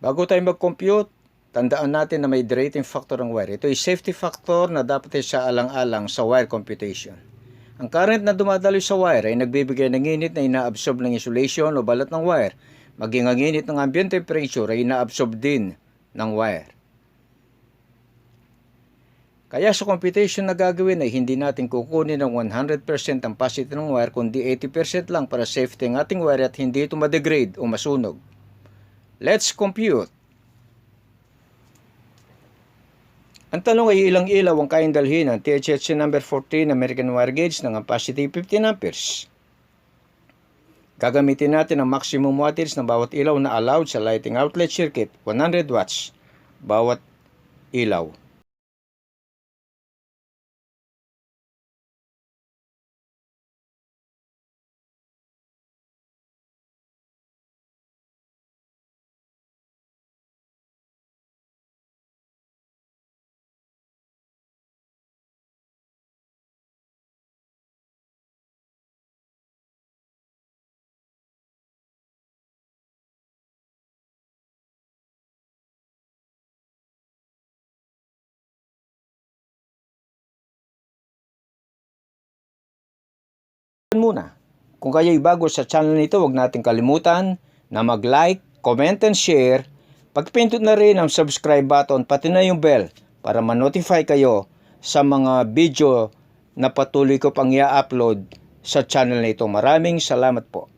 Bago tayo mag-compute, tandaan natin na may derating factor ng wire. Ito ay safety factor na dapat ay sa alang-alang sa wire computation. Ang current na dumadaloy sa wire ay nagbibigay ng init na inaabsorb ng insulation o balat ng wire. Maging ang init ng ambient temperature ay inaabsorb din ng wire. Kaya sa computation na gagawin ay hindi natin kukunin ng 100% ang positive ng wire kundi 80% lang para safety ang ating wire at hindi ito madegrade o masunog. Let's compute. Ang tanong ay ilang ilaw ang kayang dalhin ng THC number 14 American wire gauge ng positive 15 amperes. Gagamitin natin ang maximum wattage ng bawat ilaw na allowed sa lighting outlet circuit, 100 watts bawat ilaw. Muna. Kung kayo'y bago sa channel nito, huwag natin kalimutan na mag-like, comment, and share. Pagpindot na rin ang subscribe button pati na yung bell para ma-notify kayo sa mga video na patuloy ko pang i-upload sa channel nito. Maraming salamat po.